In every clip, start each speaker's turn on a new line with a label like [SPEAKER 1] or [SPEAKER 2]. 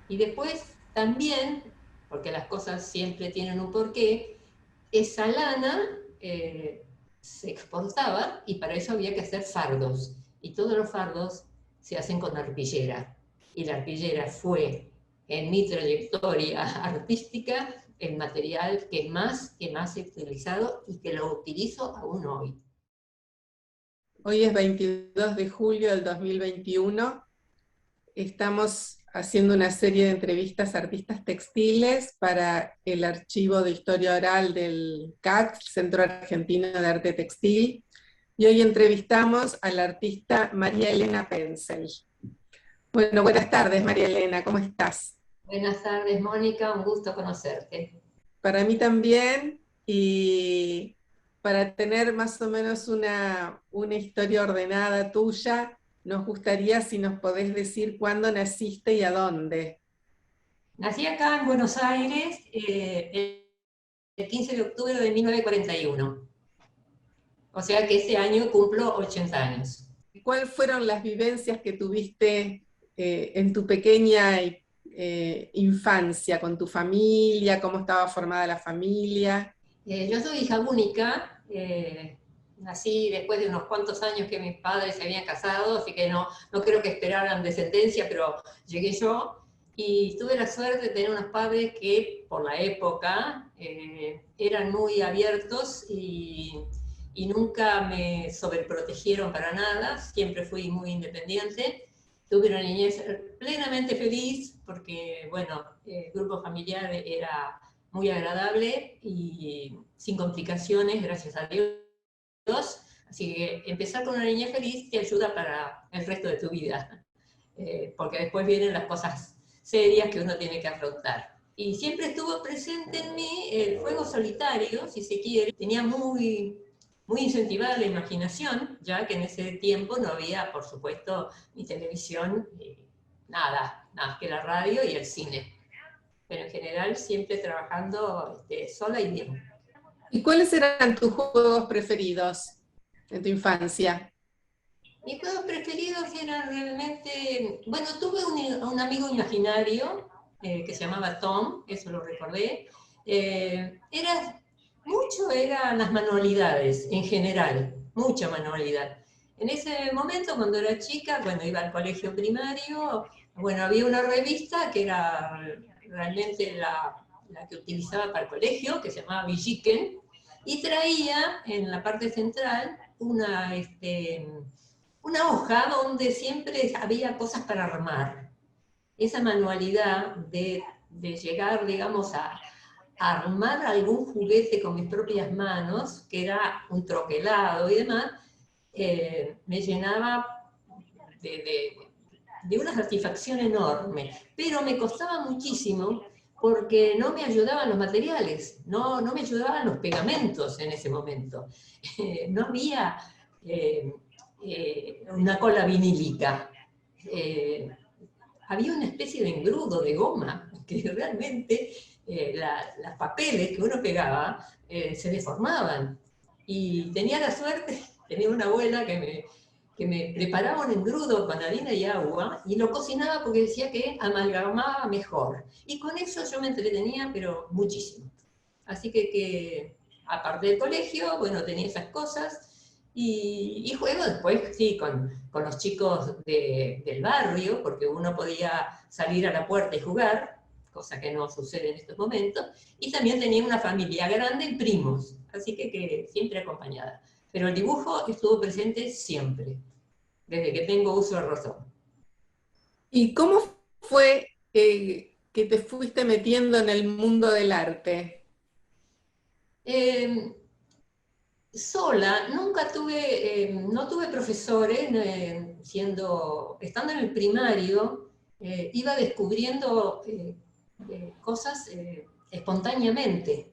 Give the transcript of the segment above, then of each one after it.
[SPEAKER 1] Y después también, porque las cosas siempre tienen un porqué, esa lana se exportaba y para eso había que hacer fardos. Y todos los fardos se hacen con arpillera. Y la arpillera fue, en mi trayectoria artística, el material que más he utilizado y que lo utilizo aún hoy.
[SPEAKER 2] Hoy es 22 de julio del 2021. Estamos haciendo una serie de entrevistas a artistas textiles para el archivo de historia oral del CAT, Centro Argentino de Arte Textil, y hoy entrevistamos a la artista María Elena Penzel. Bueno, buenas tardes María Elena, ¿cómo estás?
[SPEAKER 1] Buenas tardes, Mónica, un gusto conocerte.
[SPEAKER 2] Para mí también, y para tener más o menos una historia ordenada tuya, nos gustaría si nos podés decir cuándo naciste y a dónde.
[SPEAKER 1] Nací acá en Buenos Aires el 15 de octubre de 1941. O sea que este año cumplo 80 años.
[SPEAKER 2] ¿Cuáles fueron las vivencias que tuviste en tu pequeña infancia, con tu familia? ¿Cómo estaba formada la familia?
[SPEAKER 1] Yo soy hija única, nací después de unos cuantos años que mis padres se habían casado, así que no creo que esperaran descendencia, pero llegué yo. Y tuve la suerte de tener unos padres que por la época eran muy abiertos y nunca me sobreprotegieron para nada, siempre fui muy independiente. Tuve una niñez plenamente feliz porque, bueno, el grupo familiar era muy agradable y sin complicaciones, gracias a Dios. Así que empezar con una niñez feliz te ayuda para el resto de tu vida, porque después vienen las cosas serias que uno tiene que afrontar. Y siempre estuvo presente en mí el juego solitario, si se quiere. Tenía muy incentivada la imaginación, ya que en ese tiempo no había, por supuesto, ni televisión, nada más que la radio y el cine. Pero en general siempre trabajando sola y bien.
[SPEAKER 2] ¿Y cuáles eran tus juegos preferidos en tu infancia?
[SPEAKER 1] Mis juegos preferidos eran realmente, bueno, tuve un amigo imaginario que se llamaba Tom, eso lo recordé. Eran las manualidades en general, mucha manualidad. En ese momento, cuando era chica, cuando iba al colegio primario, bueno, había una revista que era realmente la que utilizaba para el colegio, que se llamaba Villiquen, y traía en la parte central una hoja donde siempre había cosas para armar. Esa manualidad de llegar, digamos, a armar algún juguete con mis propias manos, que era un troquelado y demás, me llenaba de una satisfacción enorme, pero me costaba muchísimo porque no me ayudaban los materiales, no me ayudaban los pegamentos en ese momento. No había una cola vinílica. Había una especie de engrudo de goma que realmente los papeles que uno pegaba se deformaban. Y tenía la suerte, tenía una abuela que me preparaba un engrudo con harina y agua y lo cocinaba porque decía que amalgamaba mejor. Y con eso yo me entretenía, pero muchísimo. Así que aparte del colegio, bueno, tenía esas cosas. Y juego después, sí, con los chicos del barrio, porque uno podía salir a la puerta y jugar, cosa que no sucede en estos momentos, y también tenía una familia grande en primos, así que siempre acompañada. Pero el dibujo estuvo presente siempre, desde que tengo uso de razón.
[SPEAKER 2] ¿Y cómo fue que te fuiste metiendo en el mundo del arte?
[SPEAKER 1] Sola, nunca no tuve profesores, estando en el primario, iba descubriendo cosas espontáneamente.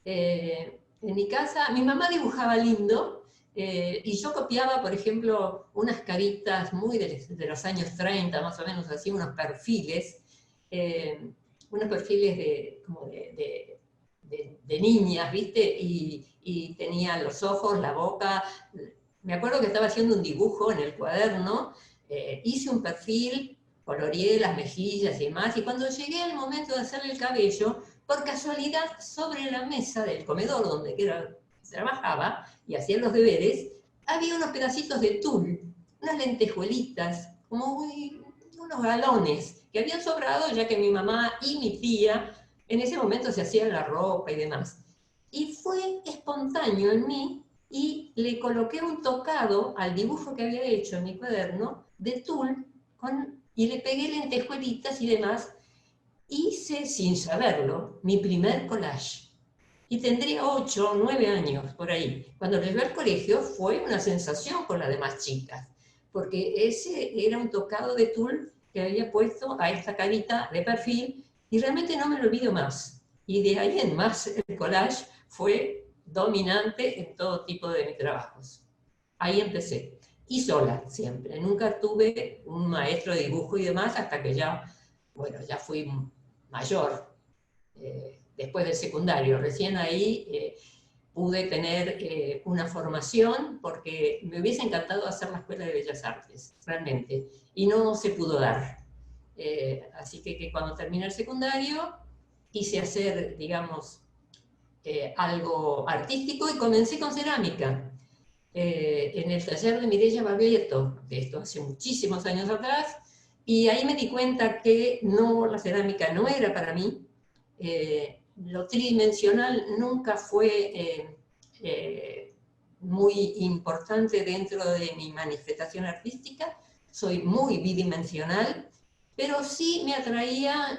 [SPEAKER 1] En mi casa, mi mamá dibujaba lindo, y yo copiaba, por ejemplo, unas caritas muy de los años 30, más o menos así, unos perfiles como de niñas, ¿viste? Y tenían los ojos, la boca. Me acuerdo que estaba haciendo un dibujo en el cuaderno, hice un perfil coloreé las mejillas y demás, y cuando llegué al momento de hacerle el cabello, por casualidad, sobre la mesa del comedor donde trabajaba y hacía los deberes, había unos pedacitos de tul, unas lentejuelitas, como unos galones que habían sobrado ya que mi mamá y mi tía en ese momento se hacían la ropa y demás. Y fue espontáneo en mí y le coloqué un tocado al dibujo que había hecho en mi cuaderno de tul y le pegué lentejuelitas y demás. Hice, sin saberlo, mi primer collage. Y tendría 8 o 9 años por ahí. Cuando lo llevé al colegio fue una sensación con las demás chicas, porque ese era un tocado de tul que había puesto a esta carita de perfil y realmente no me lo olvido más. Y de ahí en más el collage fue dominante en todo tipo de mis trabajos. Ahí empecé. Y sola siempre. Nunca tuve un maestro de dibujo y demás hasta que ya, bueno, ya fui mayor, después del secundario. Recién ahí pude tener una formación porque me hubiese encantado hacer la Escuela de Bellas Artes, realmente, y no se pudo dar. Así que cuando terminé el secundario quise hacer, digamos, algo artístico y comencé con cerámica. En el taller de Mireya Babieto, de esto hace muchísimos años atrás, y ahí me di cuenta que no, la cerámica no era para mí. Lo tridimensional nunca fue muy importante dentro de mi manifestación artística. Soy muy bidimensional, pero sí me atraía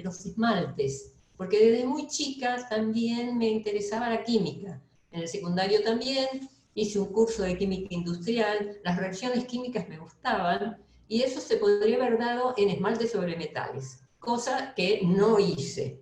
[SPEAKER 1] los esmaltes, porque desde muy chica también me interesaba la química. En el secundario también hice un curso de química industrial, las reacciones químicas me gustaban, y eso se podría haber dado en esmalte sobre metales, cosa que no hice.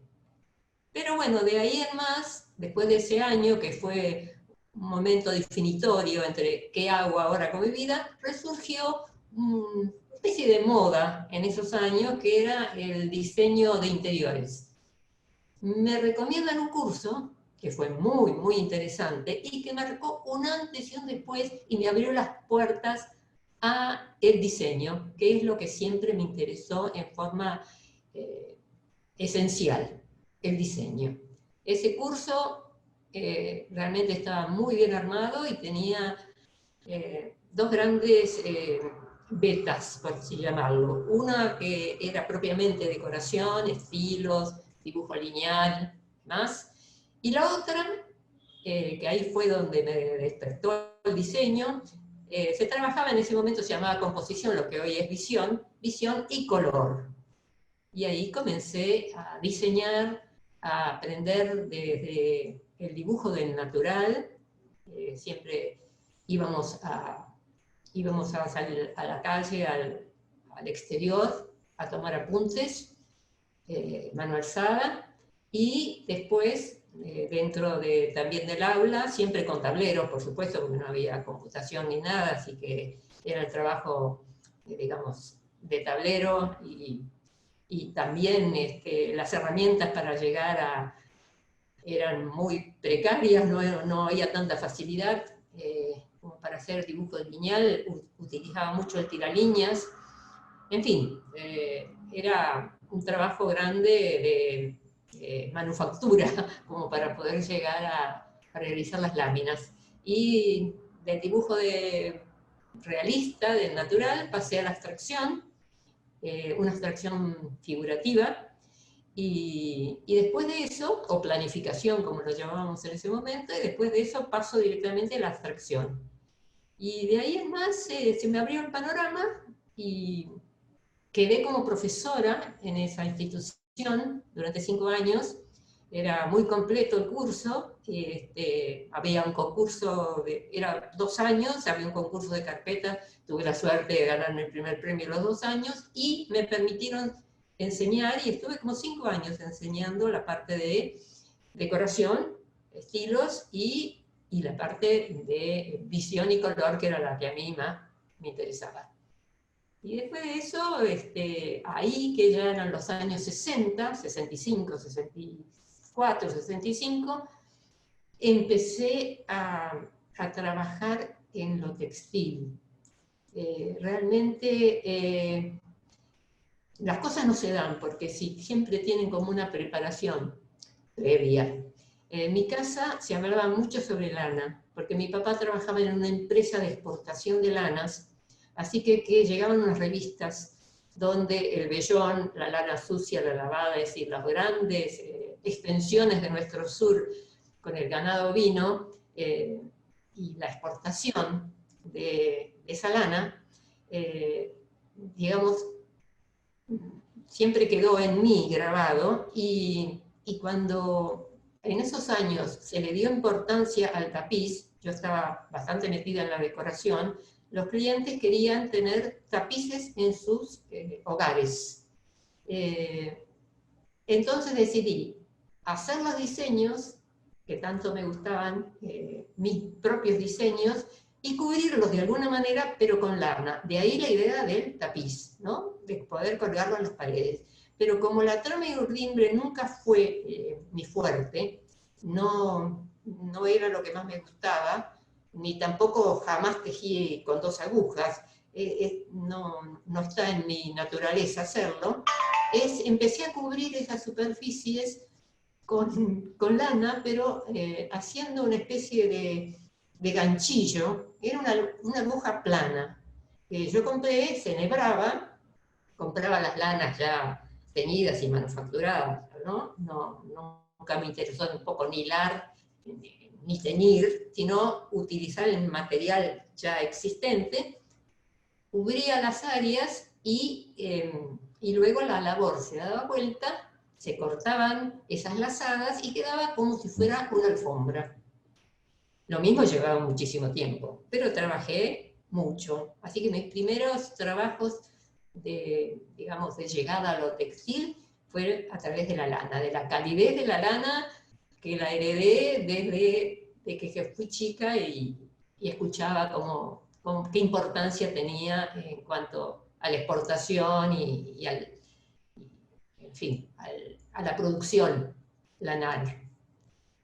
[SPEAKER 1] Pero bueno, de ahí en más, después de ese año, que fue un momento definitorio entre qué hago ahora con mi vida, resurgió una especie de moda en esos años, que era el diseño de interiores. Me recomiendan un curso que fue muy, muy interesante y que marcó un antes y un después y me abrió las puertas a el diseño, que es lo que siempre me interesó en forma esencial, el diseño. Ese curso realmente estaba muy bien armado y tenía dos grandes betas, por así llamarlo. Una que era propiamente decoración, estilos, dibujo lineal, más. Y la otra, que ahí fue donde me despertó el diseño, se trabajaba en ese momento, se llamaba composición, lo que hoy es visión y color. Y ahí comencé a diseñar, a aprender desde el dibujo del natural. Siempre íbamos a salir a la calle, al exterior, a tomar apuntes, mano alzada, y después, dentro también del aula, siempre con tableros, por supuesto, porque no había computación ni nada, así que era el trabajo, digamos, de tablero, y también las herramientas para llegar eran muy precarias, no había tanta facilidad. Como para hacer dibujo lineal, utilizaba mucho el tiralíneas. En fin, era un trabajo grande de manufactura, como para poder llegar a realizar las láminas. Y del dibujo realista, del natural, pasé a la abstracción, una abstracción figurativa, y después de eso, o planificación como lo llamábamos en ese momento, y después de eso paso directamente a la abstracción. Y de ahí en más se me abrió el panorama y quedé como profesora en esa institución durante 5 años. Era muy completo el curso, había un concurso, era 2 años, había un concurso de carpeta, tuve la suerte de ganar el primer premio los 2 años y me permitieron enseñar, y estuve como 5 años enseñando la parte de decoración, estilos y la parte de visión y color, que era la que a mí más me interesaba. Y después de eso, ahí que ya eran los años 60, 65, 64, 65, empecé a trabajar en lo textil. Realmente las cosas no se dan, porque siempre tienen como una preparación previa. En mi casa se hablaba mucho sobre lana, porque mi papá trabajaba en una empresa de exportación de lanas, así que llegaban unas revistas donde el vellón, la lana sucia, la lavada, es decir, las grandes extensiones de nuestro sur con el ganado ovino y la exportación de esa lana, digamos, siempre quedó en mí grabado, y cuando en esos años se le dio importancia al tapiz, yo estaba bastante metida en la decoración, los clientes querían tener tapices en sus hogares. Entonces decidí hacer los diseños que tanto me gustaban, mis propios diseños, y cubrirlos de alguna manera, pero con lana. De ahí la idea del tapiz, ¿no? De poder colgarlo en las paredes. Pero como la trama y urdimbre nunca fue mi fuerte, no era lo que más me gustaba, ni tampoco jamás tejí con 2 agujas, no está en mi naturaleza hacerlo, empecé a cubrir esas superficies con lana, pero haciendo una especie de ganchillo. Era una aguja plana. Yo compré, se enhebraba, compraba las lanas ya teñidas y manufacturadas, ¿no? Nunca me interesó un poco ni hilar, ni teñir, sino utilizar el material ya existente, cubría las áreas y luego la labor se daba vuelta, se cortaban esas lazadas y quedaba como si fuera una alfombra. Lo mismo llevaba muchísimo tiempo, pero trabajé mucho. Así que mis primeros trabajos digamos, de llegada a lo textil fue a través de la lana, de la calidez de la lana que la heredé desde que fui chica y escuchaba qué importancia tenía en cuanto a la exportación y en fin, a la producción lanal.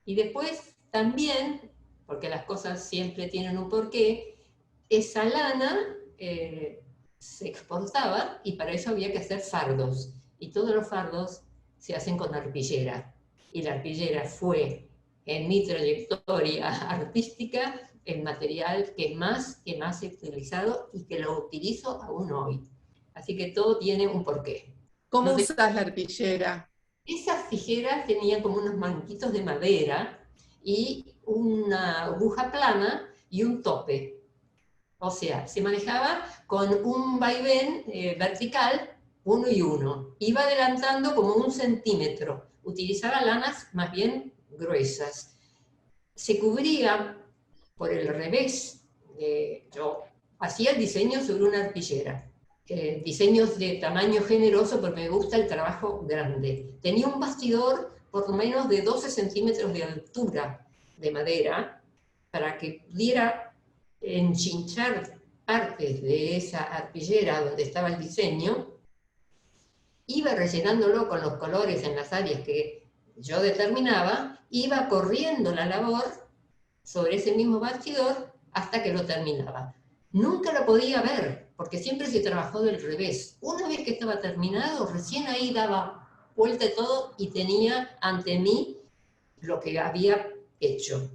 [SPEAKER 1] Y después también, porque las cosas siempre tienen un porqué, esa lana se exportaba y para eso había que hacer fardos. Y todos los fardos se hacen con arpillera. Y la arpillera fue, en mi trayectoria artística, el material que más he utilizado y que lo utilizo aún hoy. Así que todo tiene un porqué.
[SPEAKER 2] ¿Cómo usas la arpillera?
[SPEAKER 1] Esas tijeras tenían como unos manquitos de madera y una aguja plana y un tope. O sea, se manejaba con un vaivén vertical, 1 y 1. Iba adelantando como 1 centímetro. Utilizaba lanas más bien gruesas. Se cubría por el revés. Yo hacía el diseño sobre una arpillera. Diseños de tamaño generoso porque me gusta el trabajo grande. Tenía un bastidor por lo menos de 12 centímetros de altura de madera para que pudiera enchinchar partes de esa arpillera donde estaba el diseño. Iba rellenándolo con los colores en las áreas que yo determinaba, iba corriendo la labor sobre ese mismo bastidor hasta que lo terminaba. Nunca lo podía ver, porque siempre se trabajó del revés. Una vez que estaba terminado, recién ahí daba vuelta todo y tenía ante mí lo que había hecho.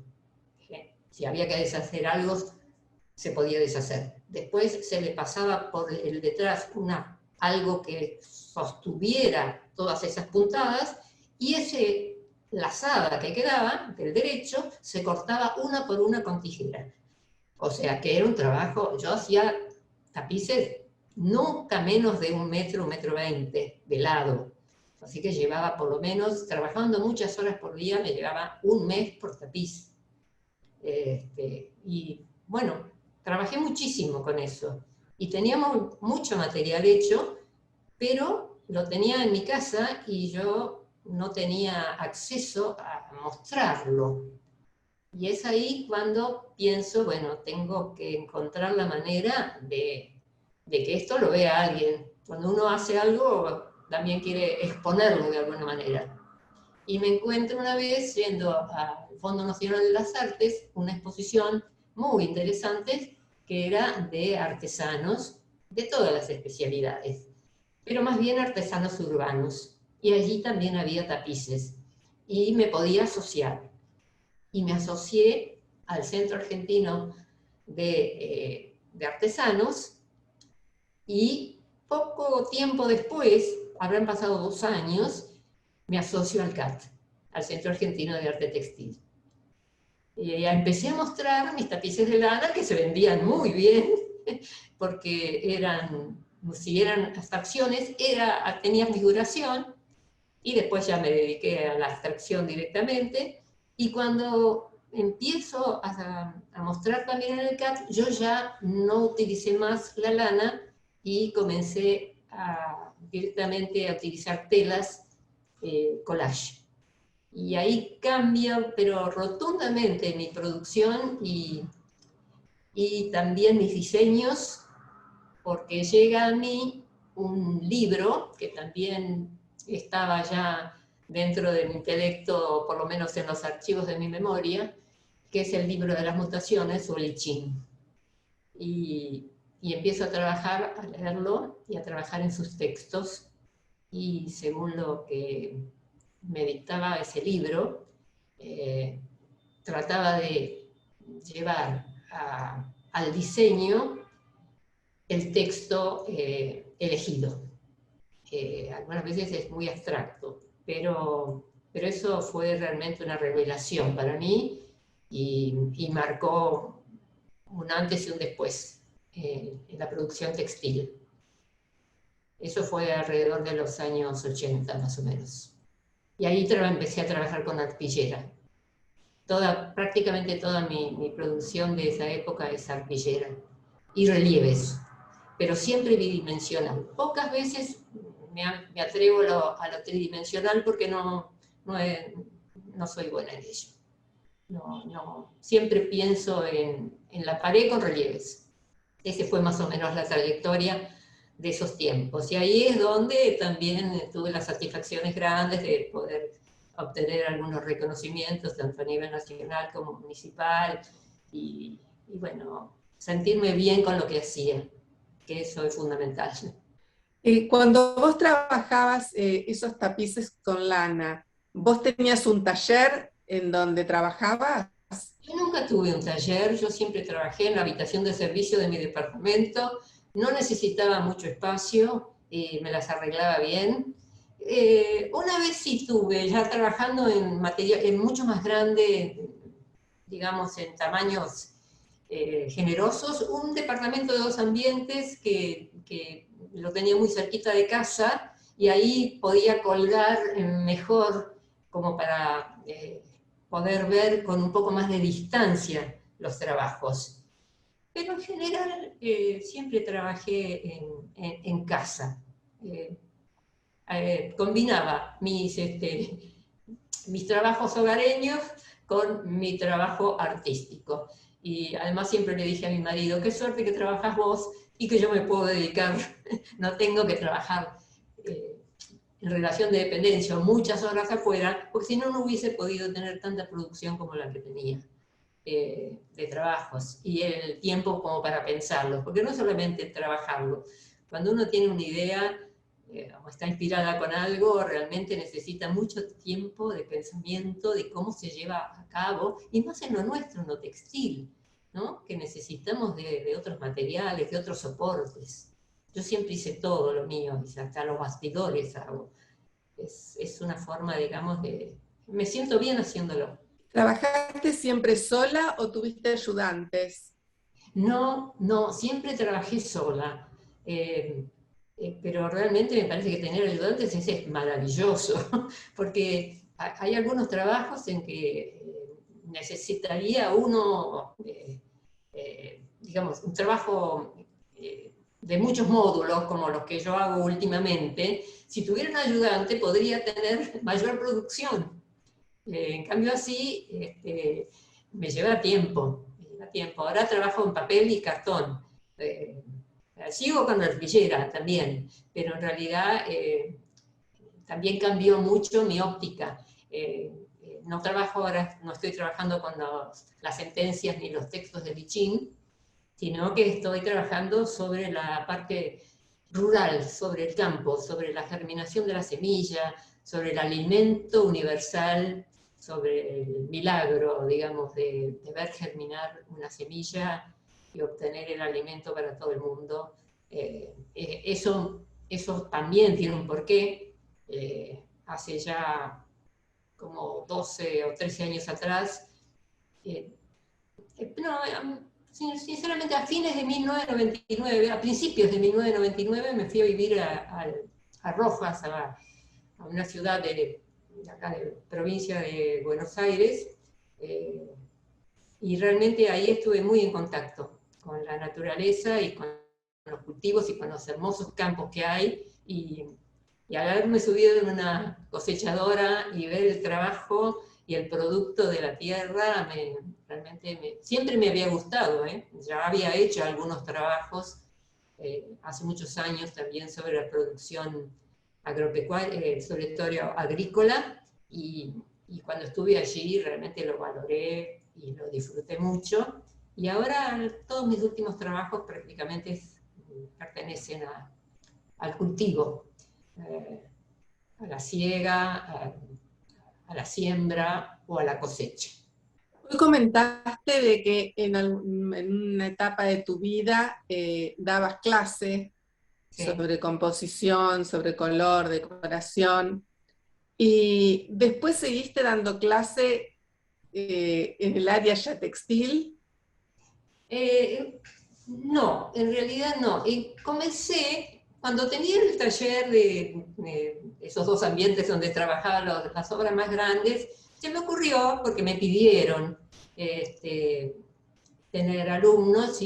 [SPEAKER 1] Si había que deshacer algo, se podía deshacer. Después se le pasaba por el detrás algo que sostuviera todas esas puntadas, y ese lazada que quedaba del derecho se cortaba una por una con tijera. O sea que era un trabajo, yo hacía tapices nunca menos de 1 metro, 1,20 m de lado. Así que llevaba por lo menos, trabajando muchas horas por día, me llevaba 1 mes por tapiz. Y bueno, trabajé muchísimo con eso. Y teníamos mucho material hecho, pero lo tenía en mi casa y yo no tenía acceso a mostrarlo. Y es ahí cuando pienso, bueno, tengo que encontrar la manera de que esto lo vea alguien. Cuando uno hace algo, también quiere exponerlo de alguna manera. Y me encuentro una vez yendo al Fondo Nacional de las Artes, una exposición muy interesante que era de artesanos de todas las especialidades. pero más bien artesanos urbanos. Y allí también había tapices. Y me podía asociar. Y me asocié al Centro Argentino de Artesanos, y poco tiempo después, habrán pasado 2 años, me asocio al CAT, al Centro Argentino de Arte Textil. Y empecé a mostrar mis tapices de lana, que se vendían muy bien, porque si eran abstracciones, tenían figuración, y después ya me dediqué a la abstracción directamente, y cuando empiezo a mostrar también en el CAT, yo ya no utilicé más la lana, y comencé directamente a utilizar telas collage. Y ahí cambia, pero rotundamente, mi producción y también mis diseños, porque llega a mí un libro que también estaba ya dentro de mi intelecto, por lo menos en los archivos de mi memoria, que es el libro de las mutaciones, o el I Ching. Y empiezo a trabajar, a leerlo y a trabajar en sus textos, y según lo que me dictaba ese libro, trataba de llevar al diseño el texto elegido. Algunas veces es muy abstracto, pero eso fue realmente una revelación para mí, y marcó un antes y un después en la producción textil. Eso fue alrededor de los años 80, más o menos. Y ahí empecé a trabajar con arpillera. Prácticamente toda mi producción de esa época es arpillera. Y relieves, pero siempre bidimensional. Pocas veces me atrevo a lo tridimensional, porque no soy buena en ello. Siempre pienso en la pared con relieves. Esa fue más o menos la trayectoria de esos tiempos. Y ahí es donde también tuve las satisfacciones grandes de poder obtener algunos reconocimientos, tanto a nivel nacional como municipal, y bueno, sentirme bien con lo que hacía, que eso es fundamental.
[SPEAKER 2] Cuando vos trabajabas esos tapices con lana, ¿vos tenías un taller en donde trabajabas?
[SPEAKER 1] Yo nunca tuve un taller, yo siempre trabajé en la habitación de servicio de mi departamento, no necesitaba mucho espacio, me las arreglaba bien. Una vez sí tuve, ya trabajando en material mucho más grande, digamos en tamaños generosos, un departamento de 2 ambientes que lo tenía muy cerquita de casa, y ahí podía colgar mejor, como para poder ver con un poco más de distancia los trabajos. Pero en general siempre trabajé en casa. Combinaba mis trabajos hogareños con mi trabajo artístico. Y además siempre le dije a mi marido, qué suerte que trabajas vos y que yo me puedo dedicar, no tengo que trabajar en relación de dependencia o muchas horas afuera, porque si no, no hubiese podido tener tanta producción como la que tenía de trabajos, y el tiempo como para pensarlo, porque no solamente trabajarlo. Cuando uno tiene una idea o está inspirada con algo, realmente necesita mucho tiempo de pensamiento de cómo se lleva a cabo, y más en lo nuestro, en lo textil, ¿no? Que necesitamos de otros materiales, de otros soportes. Yo siempre hice todo lo mío, hasta los bastidores hago. Es una forma, digamos, me siento bien haciéndolo.
[SPEAKER 2] ¿Trabajaste siempre sola o tuviste ayudantes?
[SPEAKER 1] No, siempre trabajé sola. Pero realmente me parece que tener ayudantes es maravilloso, porque hay algunos trabajos en que necesitaría uno, digamos, un trabajo de muchos módulos, como los que yo hago últimamente. Si tuviera un ayudante podría tener mayor producción. En cambio así me lleva tiempo. Ahora trabajo en papel y cartón. Sigo con la arpillera también, pero en realidad también cambió mucho mi óptica. No trabajo ahora, no estoy trabajando con las sentencias ni los textos de I Ching, sino que estoy trabajando sobre la parte rural, sobre el campo, sobre la germinación de la semilla, sobre el alimento universal, sobre el milagro, digamos, de ver germinar una semilla y obtener el alimento para todo el mundo. Eso también tiene un porqué. Hace ya como 12 o 13 años atrás, sinceramente a fines de 1999, a principios de 1999 me fui a vivir a Rojas, a una ciudad de acá de provincia de Buenos Aires, y realmente ahí estuve muy en contacto con la naturaleza y con los cultivos y con los hermosos campos que hay, y al haberme subido en una cosechadora y ver el trabajo y el producto de la tierra, siempre me había gustado, ya había hecho algunos trabajos hace muchos años también sobre la producción agropecuaria, sobre todo agrícola, y cuando estuve allí realmente lo valoré y lo disfruté mucho, y ahora todos mis últimos trabajos prácticamente pertenecen al cultivo, a la siega, a la siembra o a la cosecha.
[SPEAKER 2] Hoy comentaste de que en una etapa de tu vida dabas clases sobre composición, sobre color, decoración, y después seguiste dando clase en el área ya textil.
[SPEAKER 1] No, en realidad no. Y comencé, cuando tenía el taller de esos dos ambientes donde trabajaba las obras más grandes, se me ocurrió, porque me pidieron tener alumnos,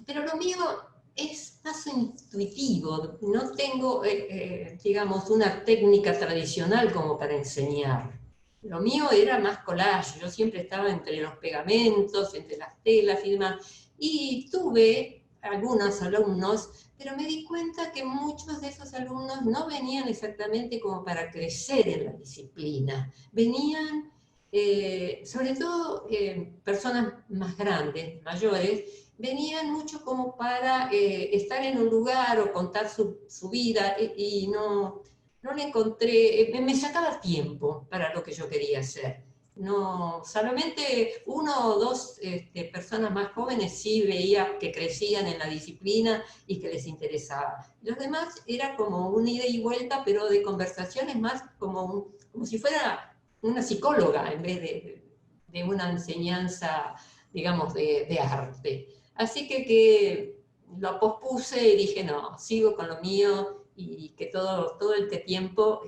[SPEAKER 1] pero lo mío es más intuitivo, no tengo, digamos, una técnica tradicional como para enseñar. Lo mío era más collage, yo siempre estaba entre los pegamentos, entre las telas y demás, y tuve algunos alumnos, pero me di cuenta que muchos de esos alumnos no venían exactamente como para crecer en la disciplina, venían, sobre todo personas más grandes, mayores, venían mucho como para estar en un lugar o contar su vida, y no le encontré, me sacaba tiempo para lo que yo quería hacer. No, solamente uno o dos personas más jóvenes sí veía que crecían en la disciplina y que les interesaba. Los demás era como una ida y vuelta, pero de conversaciones más como si fuera una psicóloga en vez de una enseñanza, digamos, de arte. Así que lo pospuse y dije, no, sigo con lo mío, y que todo el tiempo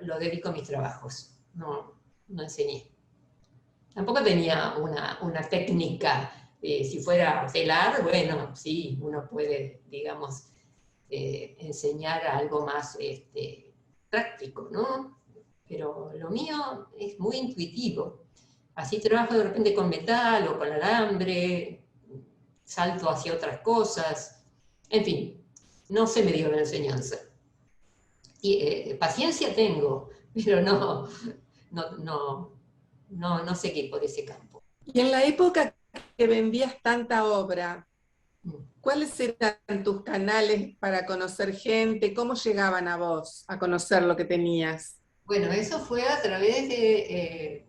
[SPEAKER 1] lo dedico a mis trabajos, no enseñé. Tampoco tenía una técnica, si fuera telar, bueno, sí, uno puede, digamos, enseñar algo más práctico, ¿no? Pero lo mío es muy intuitivo. Así trabajo de repente con metal o con alambre, salto hacia otras cosas, en fin. No se me dio la enseñanza. Y paciencia tengo, pero no seguí por ese campo.
[SPEAKER 2] Y en la época que vendías tanta obra, ¿cuáles eran tus canales para conocer gente? ¿Cómo llegaban a vos a conocer lo que tenías?
[SPEAKER 1] Bueno, eso fue a través de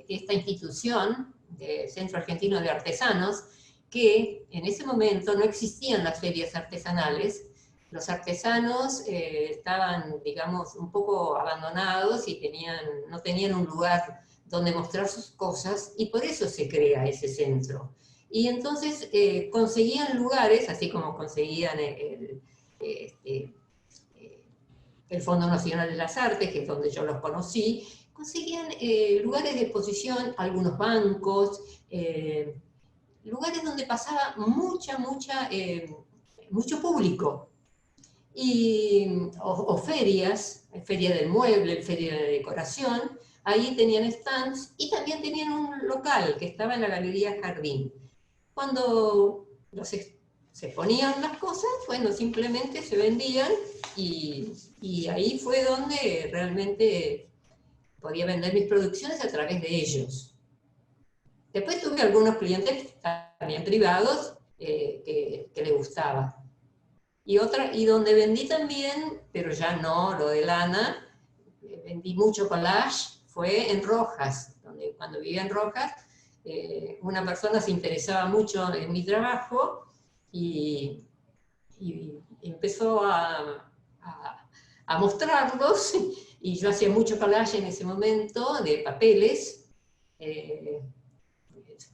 [SPEAKER 1] esta institución, del Centro Argentino de Artesanos, que en ese momento no existían las ferias artesanales. Los artesanos estaban, digamos, un poco abandonados y no tenían un lugar donde mostrar sus cosas, y por eso se crea ese centro. Y entonces conseguían lugares, así como conseguían el Fondo Nacional de las Artes, que es donde yo los conocí, conseguían lugares de exposición, algunos bancos, lugares donde pasaba mucho público, o ferias, feria del mueble, feria de decoración. Ahí tenían stands y también tenían un local que estaba en la Galería Jardín. Cuando se ponían las cosas, bueno, simplemente se vendían, y ahí fue donde realmente podía vender mis producciones a través de ellos. Después tuve algunos clientes también privados, que le gustaba. Y donde vendí también, pero ya no lo de lana, vendí mucho collage, fue en Rojas, donde cuando vivía en Rojas, una persona se interesaba mucho en mi trabajo y empezó a mostrarlos, y yo hacía mucho collage en ese momento de papeles, eh,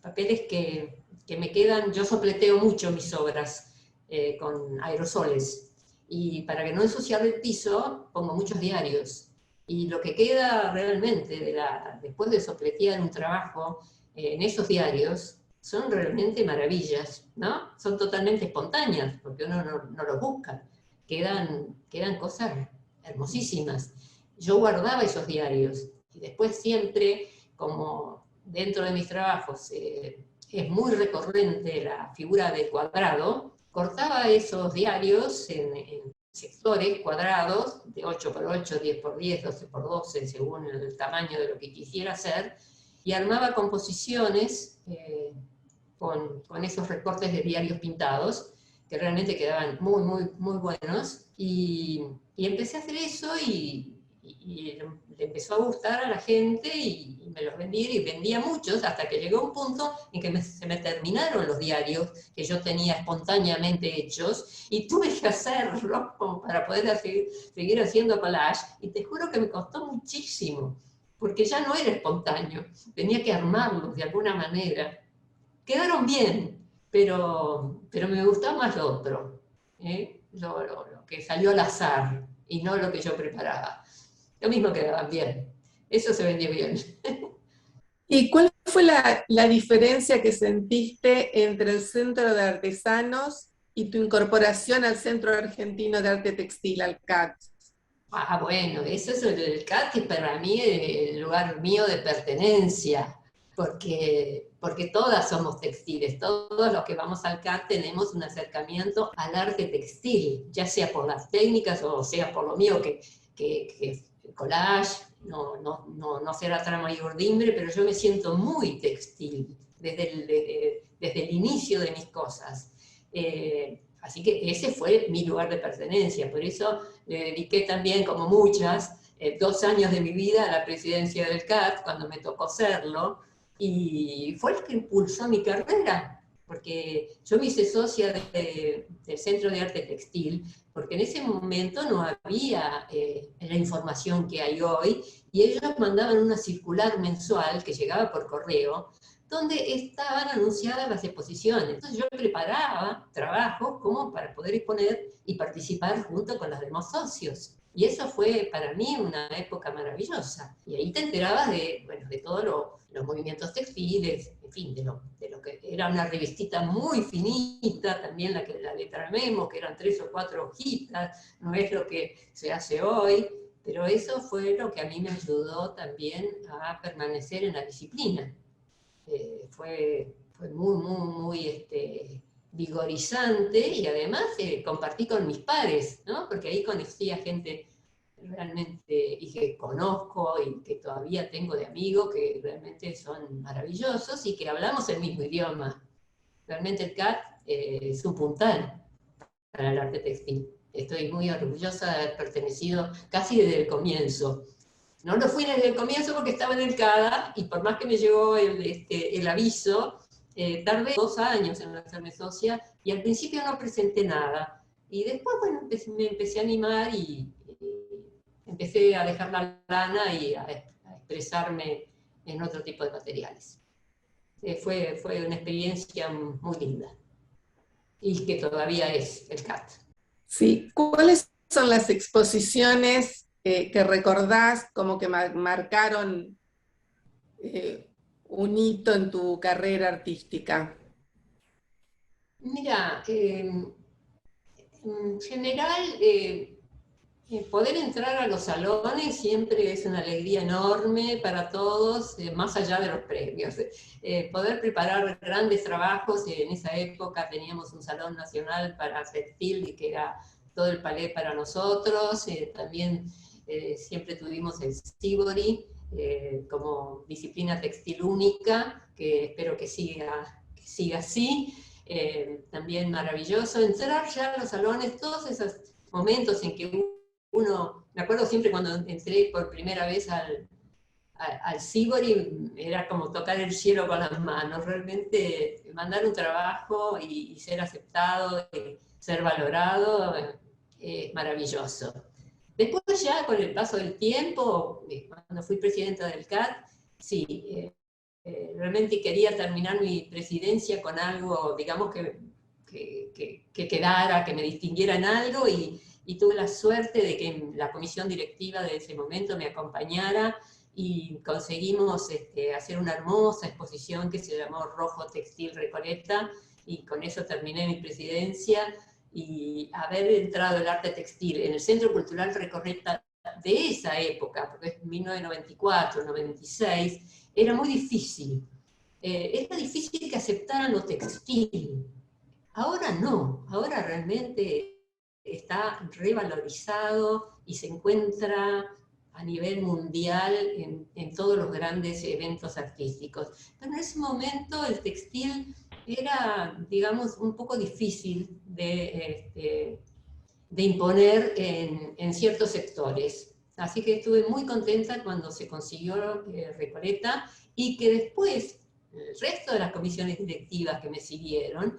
[SPEAKER 1] papeles que me quedan, yo sopleteo mucho mis obras con aerosoles, y para que no ensuciar el piso pongo muchos diarios, y lo que queda realmente después de sopletear un trabajo en esos diarios son realmente maravillas, ¿no? Son totalmente espontáneas, porque uno no los busca, quedan cosas hermosísimas. Yo guardaba esos diarios, y después siempre, como dentro de mis trabajos es muy recurrente la figura del cuadrado, cortaba esos diarios en sectores cuadrados de 8x8, 10x10, 12x12, según el tamaño de lo que quisiera hacer, y armaba composiciones con esos recortes de diarios pintados, que realmente quedaban muy, muy, muy buenos, y empecé a hacer eso, y le empezó a gustar a la gente, y me los vendí, y vendía muchos, hasta que llegó un punto en que se me terminaron los diarios que yo tenía espontáneamente hechos, y tuve que hacerlos como para poder seguir haciendo collage, y te juro que me costó muchísimo, porque ya no era espontáneo, tenía que armarlos de alguna manera. Quedaron bien, pero me gustaba más lo otro, lo que salió al azar, y no lo que yo preparaba. Lo mismo quedaban bien, eso se vendió bien.
[SPEAKER 2] ¿Y cuál fue la diferencia que sentiste entre el Centro de Artesanos y tu incorporación al Centro Argentino de Arte Textil, al CAT?
[SPEAKER 1] Bueno, eso es el CAT, que para mí es el lugar mío de pertenencia, porque todas somos textiles, todos los que vamos al CAT tenemos un acercamiento al arte textil, ya sea por las técnicas o sea por lo mío, que collage, no será trama y urdimbre, pero yo me siento muy textil desde el inicio de mis cosas. Así que ese fue mi lugar de pertenencia, por eso le dediqué también, como muchas, 2 años de mi vida a la presidencia del CAT, cuando me tocó serlo, y fue lo que impulsó mi carrera, porque yo me hice socia del Centro de Arte Textil, porque en ese momento no había la información que hay hoy, y ellos mandaban una circular mensual que llegaba por correo, donde estaban anunciadas las exposiciones. Entonces yo preparaba trabajos como para poder exponer y participar junto con los demás socios. Y eso fue para mí una época maravillosa. Y ahí te enterabas de todos los movimientos textiles, en fin, de lo que era una revistita muy finita, también la letra Memo, que eran 3 o 4 hojitas, no es lo que se hace hoy, pero eso fue lo que a mí me ayudó también a permanecer en la disciplina. Fue muy, muy, muy vigorizante, y además compartí con mis pares, ¿no? Porque ahí conocí a gente realmente, y que conozco y que todavía tengo de amigos, que realmente son maravillosos y que hablamos el mismo idioma. Realmente el CAT es un puntal para el arte textil. Estoy muy orgullosa de haber pertenecido casi desde el comienzo. No lo fui desde el comienzo porque estaba en el CADA, y por más que me llegó el aviso, tardé 2 años en hacerme socia, y al principio no presenté nada. Y después, bueno, me empecé a animar, y empecé a dejar la lana y a expresarme en otro tipo de materiales. Fue una experiencia muy linda, y que todavía es el CAT.
[SPEAKER 2] Sí, ¿cuáles son las exposiciones que recordás como que marcaron un hito en tu carrera artística?
[SPEAKER 1] Mira, en general, poder entrar a los salones siempre es una alegría enorme para todos, más allá de los premios. Poder preparar grandes trabajos, en esa época teníamos un salón nacional para textil, que era todo el palé para nosotros, también siempre tuvimos el Sibori como disciplina textil única, que espero que siga así. también maravilloso. Entrar ya a los salones, todos esos momentos en que uno, me acuerdo siempre cuando entré por primera vez al Sibori, era como tocar el cielo con las manos, realmente mandar un trabajo y ser aceptado, y ser valorado, es maravilloso. Después ya con el paso del tiempo, cuando fui presidenta del CAT, sí, realmente quería terminar mi presidencia con algo, digamos, que quedara, que me distinguiera en algo, y tuve la suerte de que la comisión directiva de ese momento me acompañara, y conseguimos hacer una hermosa exposición que se llamó Rojo Textil Recoleta, y con eso terminé mi presidencia, y haber entrado el arte textil en el Centro Cultural Recoleta de esa época, porque es 1994, 96, era muy difícil. Era difícil que aceptaran lo textil. Ahora no, ahora realmente está revalorizado y se encuentra a nivel mundial en todos los grandes eventos artísticos. Pero en ese momento el textil era, digamos, un poco difícil de imponer en ciertos sectores. Así que estuve muy contenta cuando se consiguió Recoleta, y que después el resto de las comisiones directivas que me siguieron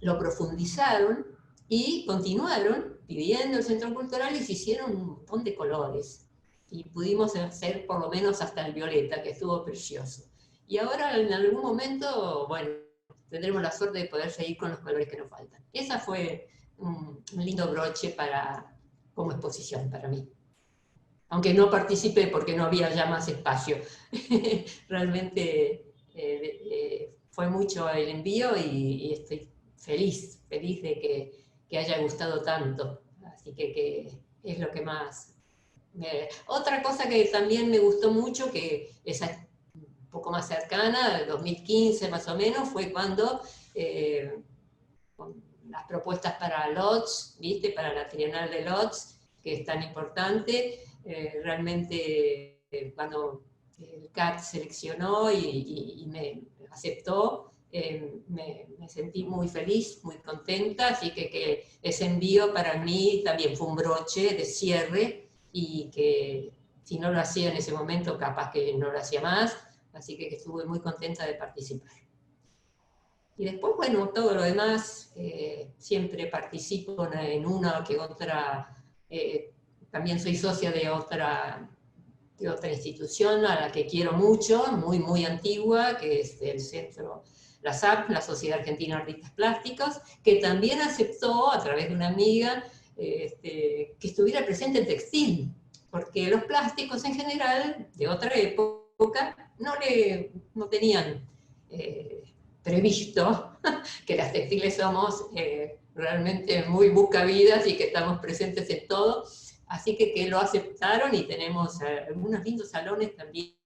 [SPEAKER 1] lo profundizaron y continuaron pidiendo el Centro Cultural, y se hicieron un montón de colores. Y pudimos hacer por lo menos hasta el violeta, que estuvo precioso. Y ahora en algún momento, bueno, tendremos la suerte de poder seguir con los colores que nos faltan. Esa fue un lindo broche como exposición para mí. Aunque no participé porque no había ya más espacio. Realmente fue mucho el envío, y estoy feliz de que haya gustado tanto. Así que es lo que más... Otra cosa que también me gustó mucho, que es un poco más cercana, de 2015 más o menos, fue cuando con las propuestas para Lodz, ¿viste? Para la Trienal de Lodz, que es tan importante, realmente cuando el CAT seleccionó y me aceptó, me sentí muy feliz, muy contenta, así que ese envío para mí también fue un broche de cierre, y que si no lo hacía en ese momento, capaz que no lo hacía más, así que estuve muy contenta de participar. Y después, bueno, todo lo demás, siempre participo en una que otra, también soy socia de otra institución a la que quiero mucho, muy, muy antigua, que es el centro, la SAP, la Sociedad Argentina de Artistas Plásticos, que también aceptó, a través de una amiga, que estuviera presente el textil, porque los plásticos en general, de otra época, no tenían previsto que las textiles somos realmente muy buscavidas y que estamos presentes en todo. Así que lo aceptaron, y tenemos algunos lindos salones también,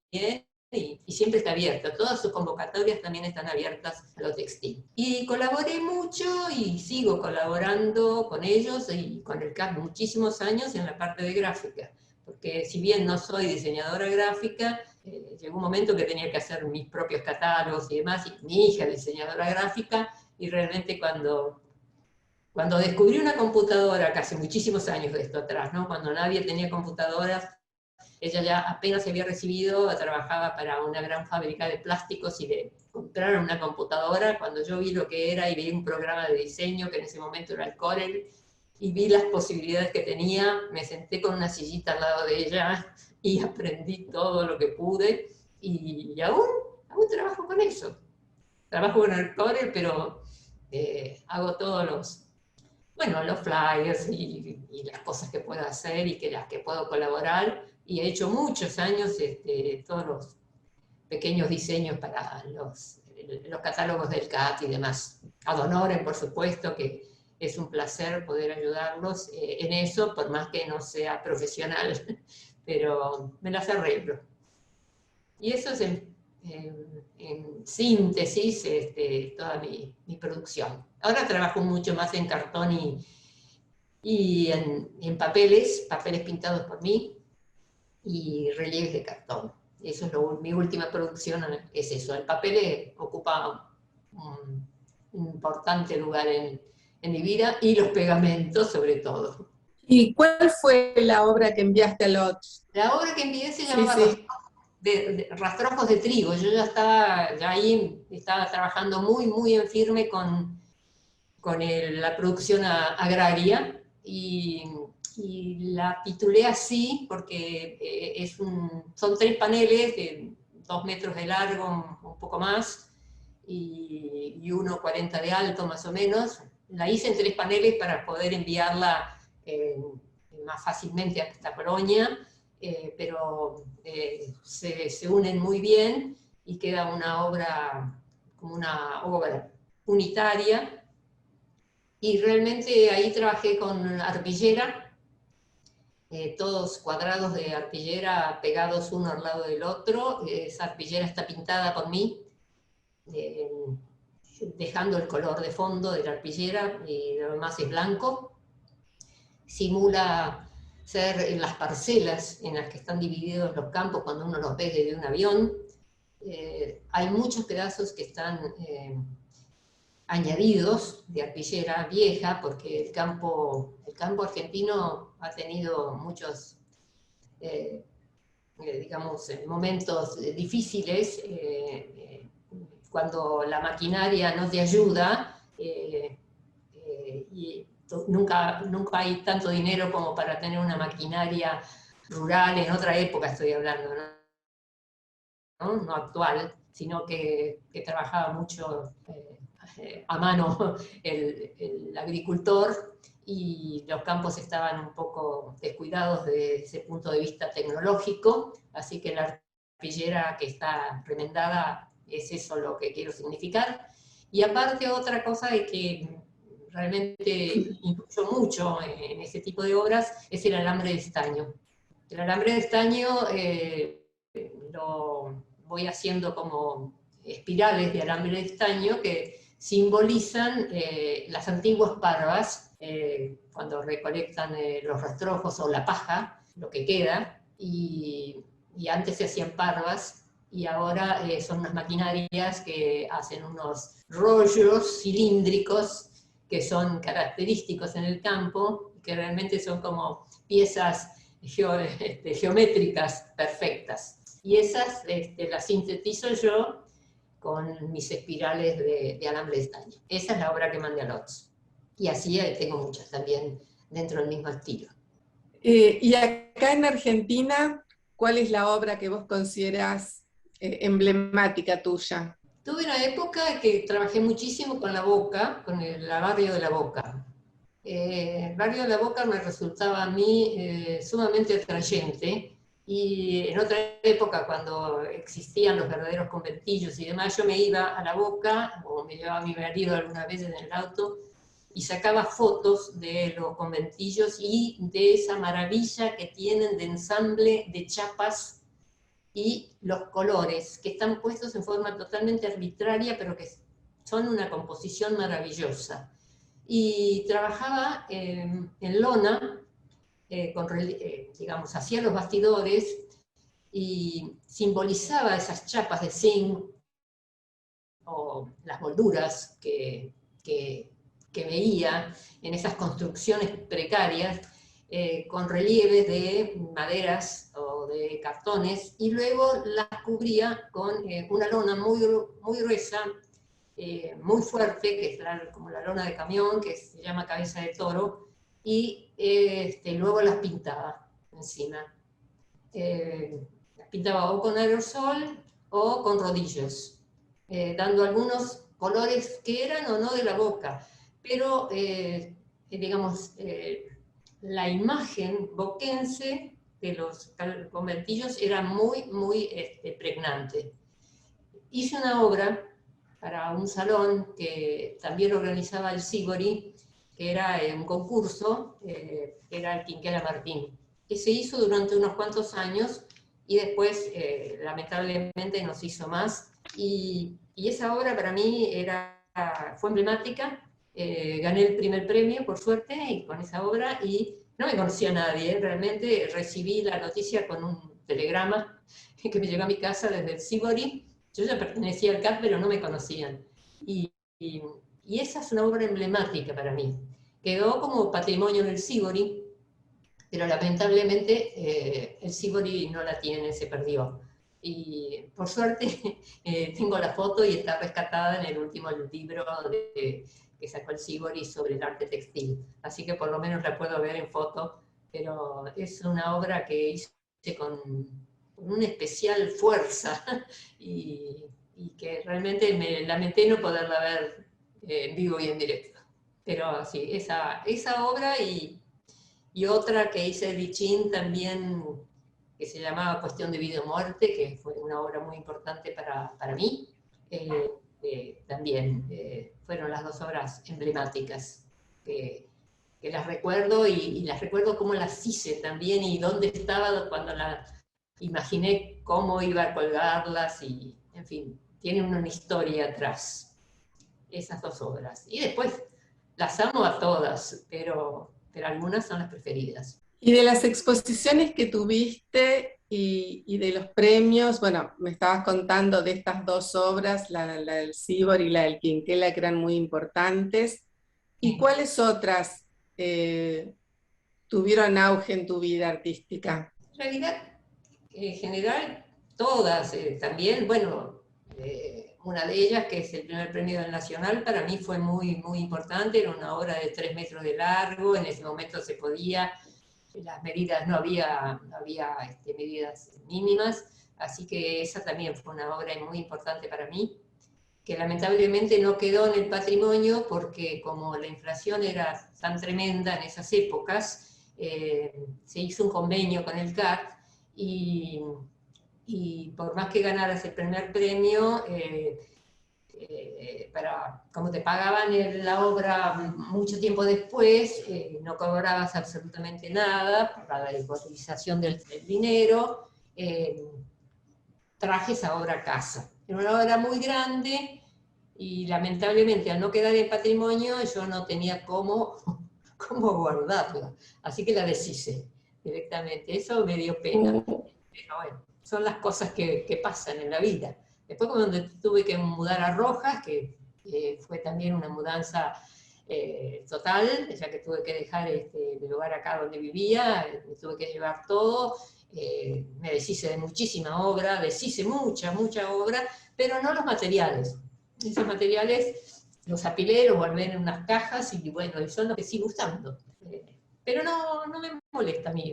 [SPEAKER 1] y siempre está abierto. Todas sus convocatorias también están abiertas a lo textil. Y colaboré mucho y sigo colaborando con ellos y con el CAT muchísimos años en la parte de gráfica. Porque si bien no soy diseñadora gráfica, llegó un momento que tenía que hacer mis propios catálogos y demás, y mi hija es diseñadora gráfica, y realmente cuando descubrí una computadora, casi muchísimos años de esto atrás, ¿no? Cuando nadie tenía computadoras, ella ya apenas se había recibido, trabajaba para una gran fábrica de plásticos, y le compraron una computadora. Cuando yo vi lo que era y vi un programa de diseño, que en ese momento era el Corel, y vi las posibilidades que tenía, me senté con una sillita al lado de ella y aprendí todo lo que pude, y aún trabajo con eso. Trabajo con el Corel, pero hago todos los flyers y las cosas que puedo hacer y las que puedo colaborar, y he hecho muchos años todos los pequeños diseños para los catálogos del CAT y demás. Ad honorem, por supuesto, que es un placer poder ayudarlos en eso, por más que no sea profesional, pero me las arreglo. Y eso es en síntesis toda mi producción. Ahora trabajo mucho más en cartón y en papeles pintados por mí, y relieves de cartón. Eso es mi última producción, es eso. El papel ocupa importante lugar en mi vida, y los pegamentos sobre todo.
[SPEAKER 2] ¿Y cuál fue la obra que enviaste a Lodz?
[SPEAKER 1] La obra que envié se
[SPEAKER 2] Sí,
[SPEAKER 1] llamaba
[SPEAKER 2] sí.
[SPEAKER 1] Rastrojos de trigo. Yo ya ahí estaba trabajando muy en firme con la producción agraria, y la titulé así porque son 3 paneles de 2 metros de largo, un poco más, y 1,40 de alto más o menos. La hice en 3 paneles para poder enviarla más fácilmente hasta Colonia, pero se unen muy bien y queda una obra como una obra unitaria. Y realmente ahí trabajé con arpillera, todos cuadrados de arpillera pegados uno al lado del otro. Esa arpillera está pintada por mí, eh, dejando el color de fondo de la arpillera, y lo demás es blanco. Simula ser en las parcelas en las que están divididos los campos cuando uno los ve desde un avión. Hay muchos pedazos que están añadidos de arpillera vieja, porque el campo argentino ha tenido muchos, digamos, momentos difíciles, cuando la maquinaria no te ayuda, y nunca hay tanto dinero como para tener una maquinaria rural, en otra época estoy hablando, no actual, sino que trabajaba mucho a mano el agricultor, y los campos estaban un poco descuidados desde ese punto de vista tecnológico, así que la arpillera que está remendada es eso lo que quiero significar. Y aparte, otra cosa es que realmente influyó mucho en ese tipo de obras es el alambre de estaño. El alambre de estaño lo voy haciendo como espirales de alambre de estaño que simbolizan las antiguas parvas, cuando recolectan los rastrojos o la paja, lo que queda, y antes se hacían parvas, y ahora son unas maquinarias que hacen unos rollos cilíndricos que son característicos en el campo, que realmente son como piezas geométricas perfectas. Y esas las sintetizo yo con mis espirales de alambre de estaño. Esa es la obra que mandé a Lodz. Y así tengo muchas también dentro del mismo estilo.
[SPEAKER 2] Y acá en Argentina, ¿cuál es la obra que vos considerás emblemática tuya?
[SPEAKER 1] Tuve una época que trabajé muchísimo con la Boca, con el barrio de la Boca. El barrio de la Boca me resultaba a mí sumamente atrayente, y en otra época, cuando existían los verdaderos conventillos y demás, yo me iba a la Boca, o me llevaba a mi marido alguna vez en el auto, y sacaba fotos de los conventillos y de esa maravilla que tienen de ensamble de chapas y los colores, que están puestos en forma totalmente arbitraria, pero que son una composición maravillosa. Y trabajaba en lona, digamos, hacía los bastidores y simbolizaba esas chapas de zinc o las molduras que veía en esas construcciones precarias, con relieves de maderas o de cartones, y luego las cubría con una lona muy gruesa, muy fuerte, que es como la lona de camión, que se llama cabeza de toro, y luego las pintaba encima. Las pintaba o con aerosol o con rodillos, dando algunos colores que eran o no de la Boca, pero digamos, la imagen boquense de los conventillos era muy pregnante. Hice una obra para un salón que también organizaba el Sibori, que era un concurso, era el Quinquela Martín, que se hizo durante unos cuantos años, y después lamentablemente no se hizo más, y esa obra para mí fue emblemática. Gané el primer premio, por suerte, y con esa obra, y no me conocía a nadie, realmente recibí la noticia con un telegrama que me llegó a mi casa desde el Sibori. Yo ya pertenecía al CAT, pero no me conocían. Y y esa es una obra emblemática para mí. Quedó como patrimonio del Sívori, pero lamentablemente el Sívori no la tiene, se perdió. Y por suerte tengo la foto y está rescatada en el último libro que sacó el Sívori sobre el arte textil. Así que por lo menos la puedo ver en foto, pero es una obra que hice con una especial fuerza y que realmente me lamenté no poderla ver en vivo y en directo. Pero sí, esa obra y otra que hice de Lichín también, que se llamaba Cuestión de Vida o Muerte, que fue una obra muy importante para mí. También fueron las dos obras emblemáticas que las recuerdo y las recuerdo cómo las hice también y dónde estaba cuando las imaginé cómo iba a colgarlas y, en fin, tienen una historia atrás, esas dos obras. Y después las amo a todas, pero algunas son las preferidas.
[SPEAKER 2] Y de las exposiciones que tuviste y de los premios, bueno, me estabas contando de estas dos obras, la del Sívori y la del Quinquela, que eran muy importantes. ¿Y cuáles otras tuvieron auge en tu vida artística?
[SPEAKER 1] En realidad, en general, todas también, bueno, una de ellas, que es el primer premio del Nacional, para mí fue muy, muy importante, era una obra de 3 metros de largo, en ese momento se podía, las medidas, no había medidas mínimas, así que esa también fue una obra muy importante para mí, que lamentablemente no quedó en el patrimonio porque como la inflación era tan tremenda en esas épocas, se hizo un convenio con el CAT y por más que ganaras el primer premio, como te pagaban la obra mucho tiempo después, no cobrabas absolutamente nada por la desvalorización del dinero, traje esa obra a casa. Era una obra muy grande y lamentablemente al no quedar en patrimonio yo no tenía cómo guardarla, así que la deshice directamente. Eso me dio pena, pero bueno, son las cosas que pasan en la vida. Después cuando tuve que mudar a Rojas, que fue también una mudanza total, ya que tuve que dejar el lugar acá donde vivía, me tuve que llevar todo, me deshice de muchísima obra, deshice mucha obra, pero no los materiales. Esos materiales los apilé, los guardé en unas cajas y bueno, y son los que sigo usando. Pero no me molesta a mí,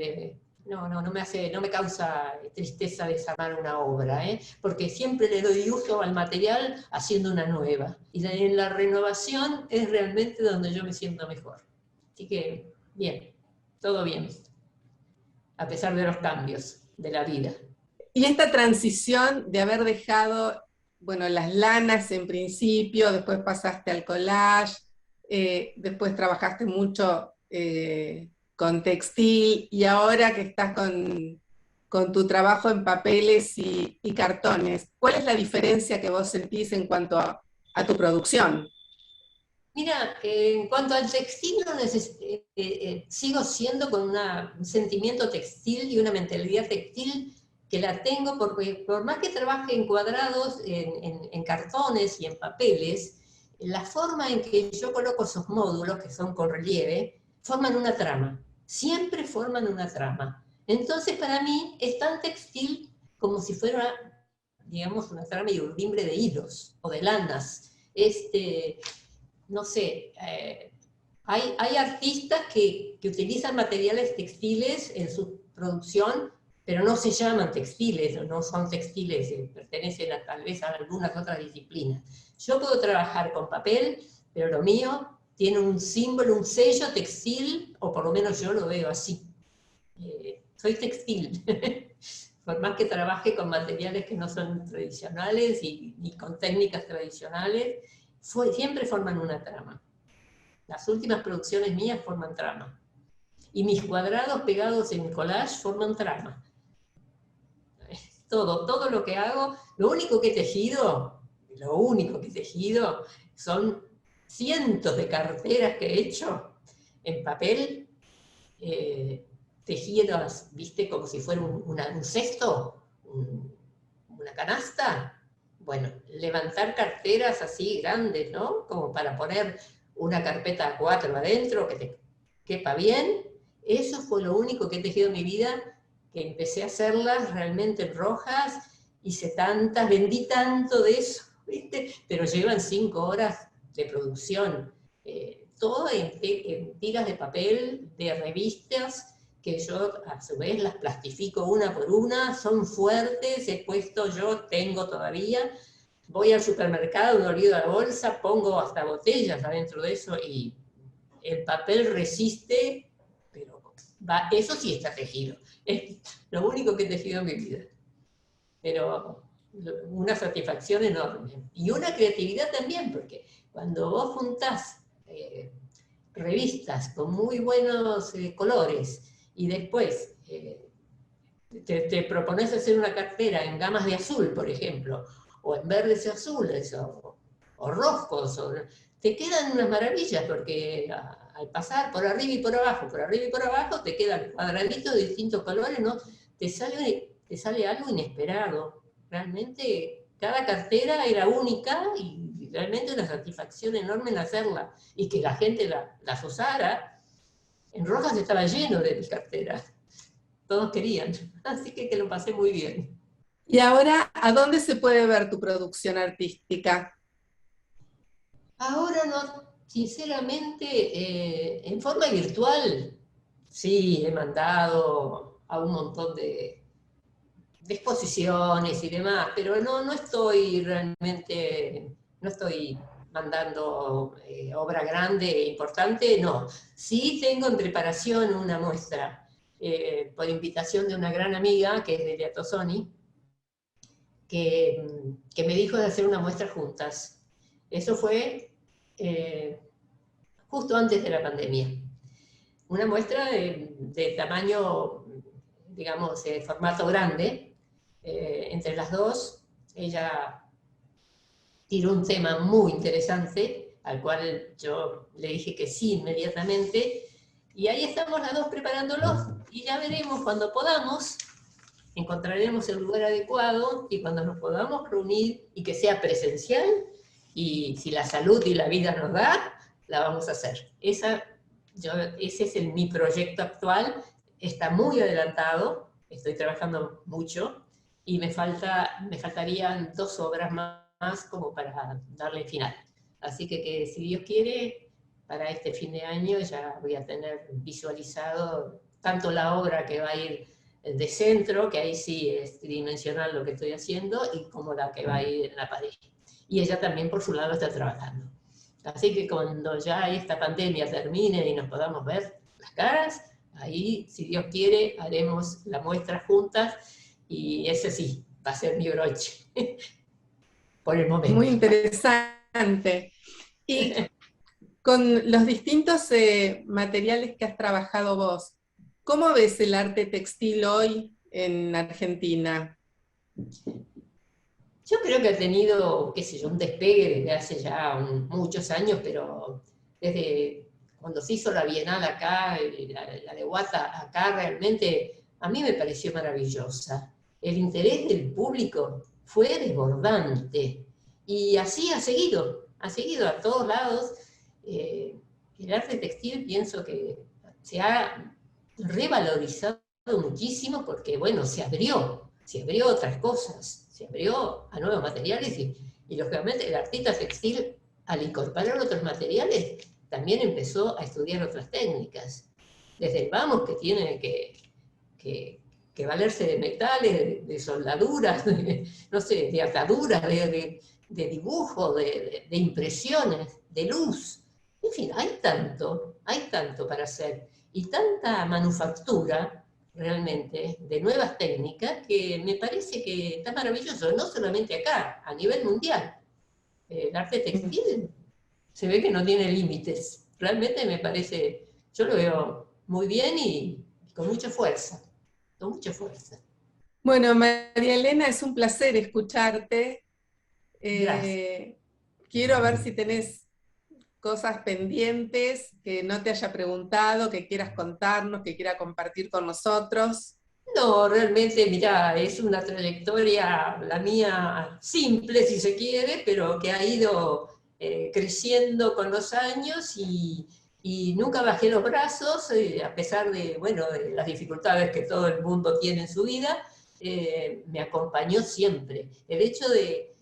[SPEAKER 1] no me causa tristeza desarmar una obra, porque siempre le doy uso al material haciendo una nueva. Y en la renovación es realmente donde yo me siento mejor. Así que, bien, todo bien, a pesar de los cambios de la vida.
[SPEAKER 2] Y esta transición de haber dejado, bueno, las lanas en principio, después pasaste al collage, después trabajaste mucho con textil, y ahora que estás con tu trabajo en papeles y cartones, ¿cuál es la diferencia que vos sentís en cuanto a tu producción?
[SPEAKER 1] Mira, en cuanto al textil, sigo siendo con un sentimiento textil y una mentalidad textil que la tengo, porque por más que trabaje en cuadrados, en cartones y en papeles, la forma en que yo coloco esos módulos, que son con relieve, forman una trama. Siempre forman una trama. Entonces, para mí, es tan textil como si fuera, digamos, una trama y un timbre de hilos o de lanas. No sé, hay artistas que utilizan materiales textiles en su producción, pero no se llaman textiles, no son textiles, pertenecen tal vez a algunas otras disciplinas. Yo puedo trabajar con papel, pero lo mío tiene un símbolo, un sello textil, o por lo menos yo lo veo así. Soy textil, por más que trabaje con materiales que no son tradicionales ni con técnicas tradicionales, siempre forman una trama. Las últimas producciones mías forman trama. Y mis cuadrados pegados en collage forman trama. Todo lo que hago, lo único que he tejido son cientos de carteras que he hecho en papel, tejidas, viste, como si fuera un cesto, una canasta. bueno, levantar carteras así grandes, ¿no? Como para poner una carpeta A4 adentro, que te quepa bien. Eso fue lo único que he tejido en mi vida, que empecé a hacerlas realmente en rojas, hice tantas, vendí tanto de eso, ¿viste? Pero llevan 5 horas de producción, todo en tiras de papel, de revistas, que yo a su vez las plastifico una por una, son fuertes, he puesto yo, tengo todavía, voy al supermercado, me olvido la bolsa, pongo hasta botellas adentro de eso y el papel resiste, pero va, eso sí está tejido. Es lo único que he tejido en mi vida. Pero una satisfacción enorme. Y una creatividad también, porque cuando vos juntás revistas con muy buenos colores y después te propones hacer una cartera en gamas de azul, por ejemplo, o en verdes y azules, o rojos, te quedan unas maravillas, porque al pasar por arriba y por abajo, te quedan cuadraditos de distintos colores, ¿no? Te sale algo inesperado. Realmente, cada cartera era única y realmente una satisfacción enorme en hacerla, y que la gente las usara. En Rojas estaba lleno de mis carteras. Todos querían, así que lo pasé muy bien.
[SPEAKER 2] Y ahora, ¿a dónde se puede ver tu producción artística?
[SPEAKER 1] Ahora no, sinceramente, en forma virtual, sí, he mandado a un montón de exposiciones y demás, pero no estoy realmente, no estoy mandando obra grande e importante, no. Sí tengo en preparación una muestra, por invitación de una gran amiga, que es Delia Tosoni, que me dijo de hacer una muestra juntas. Eso fue justo antes de la pandemia. Una muestra de tamaño, digamos, formato grande. Entre las dos, ella tiró un tema muy interesante, al cual yo le dije que sí inmediatamente, y ahí estamos las dos preparándolo, y ya veremos cuando podamos, encontraremos el lugar adecuado, y cuando nos podamos reunir, y que sea presencial, y si la salud y la vida nos da, la vamos a hacer. Ese es mi proyecto actual, está muy adelantado, estoy trabajando mucho, y me faltarían 2 obras más como para darle final. Así que si Dios quiere, para este fin de año ya voy a tener visualizado tanto la obra que va a ir de centro, que ahí sí es tridimensional lo que estoy haciendo, y como la que va a ir en la pared. Y ella también por su lado está trabajando. Así que cuando ya esta pandemia termine y nos podamos ver las caras, ahí, si Dios quiere, haremos la muestra juntas, y ese sí, va a ser mi broche, por el momento.
[SPEAKER 2] Muy interesante. Y con los distintos materiales que has trabajado vos, ¿cómo ves el arte textil hoy en Argentina?
[SPEAKER 1] Yo creo que ha tenido, qué sé yo, un despegue desde hace ya muchos años, pero desde cuando se hizo la Bienal acá, la de Guata acá, realmente a mí me pareció maravillosa. El interés del público fue desbordante, y así ha seguido a todos lados. El arte textil, pienso que se ha revalorizado muchísimo, porque, bueno, se abrió a otras cosas, se abrió a nuevos materiales, y lógicamente el artista textil, al incorporar otros materiales, también empezó a estudiar otras técnicas. Desde el vamos, que tiene que valerse de metales, de soldaduras, no sé, de ataduras, de dibujo, de impresiones, de luz. En fin, hay tanto para hacer, y tanta manufactura realmente de nuevas técnicas, que me parece que está maravilloso, no solamente acá, a nivel mundial. El arte textil se ve que no tiene límites. Realmente me parece, yo lo veo muy bien y con mucha fuerza, con mucha fuerza.
[SPEAKER 2] Bueno, María Elena, es un placer escucharte.
[SPEAKER 1] Gracias.
[SPEAKER 2] Quiero ver si tenés cosas pendientes que no te haya preguntado, que quieras contarnos, que quieras compartir con nosotros.
[SPEAKER 1] No, realmente, mirá, es una trayectoria, la mía, simple si se quiere, pero que ha ido creciendo con los años y nunca bajé los brazos, a pesar de, bueno, de las dificultades que todo el mundo tiene en su vida, me acompañó siempre. El hecho de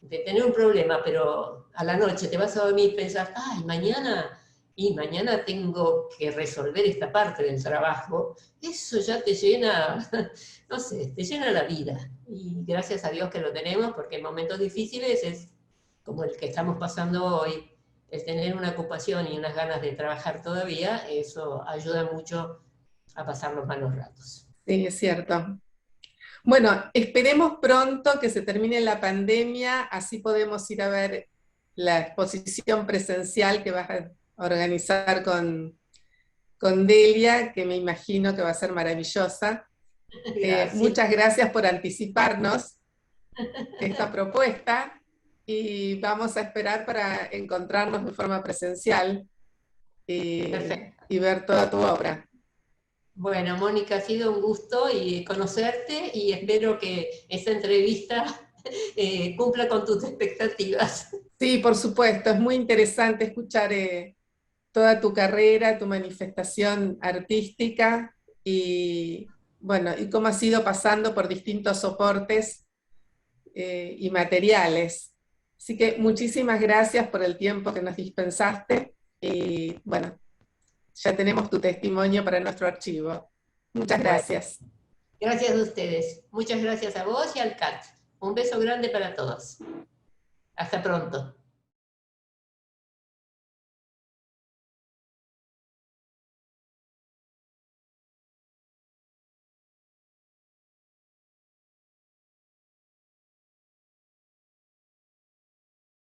[SPEAKER 1] tener un problema, pero a la noche te vas a dormir y pensar, ay, mañana tengo que resolver esta parte del trabajo, eso ya te llena, no sé, te llena la vida. Y gracias a Dios que lo tenemos, porque en momentos difíciles es como el que estamos pasando hoy, el tener una ocupación y unas ganas de trabajar todavía, eso ayuda mucho a pasar los malos ratos.
[SPEAKER 2] Sí, es cierto. Bueno, esperemos pronto que se termine la pandemia, así podemos ir a ver la exposición presencial que vas a organizar con Delia, que me imagino que va a ser maravillosa.
[SPEAKER 1] Gracias.
[SPEAKER 2] Muchas gracias por anticiparnos esta propuesta y vamos a esperar para encontrarnos de forma presencial
[SPEAKER 1] Perfecto.
[SPEAKER 2] y ver toda tu obra.
[SPEAKER 1] Bueno, Mónica, ha sido un gusto y conocerte y espero que esta entrevista cumpla con tus expectativas.
[SPEAKER 2] Sí, por supuesto, es muy interesante escuchar toda tu carrera, tu manifestación artística y, bueno, y cómo has ido pasando por distintos soportes y materiales. Así que muchísimas gracias por el tiempo que nos dispensaste y, bueno, ya tenemos tu testimonio para nuestro archivo. Muchas
[SPEAKER 1] Bueno,
[SPEAKER 2] gracias.
[SPEAKER 1] gracias a ustedes. Muchas gracias a vos y al CAT. Un beso grande para todos. Hasta pronto.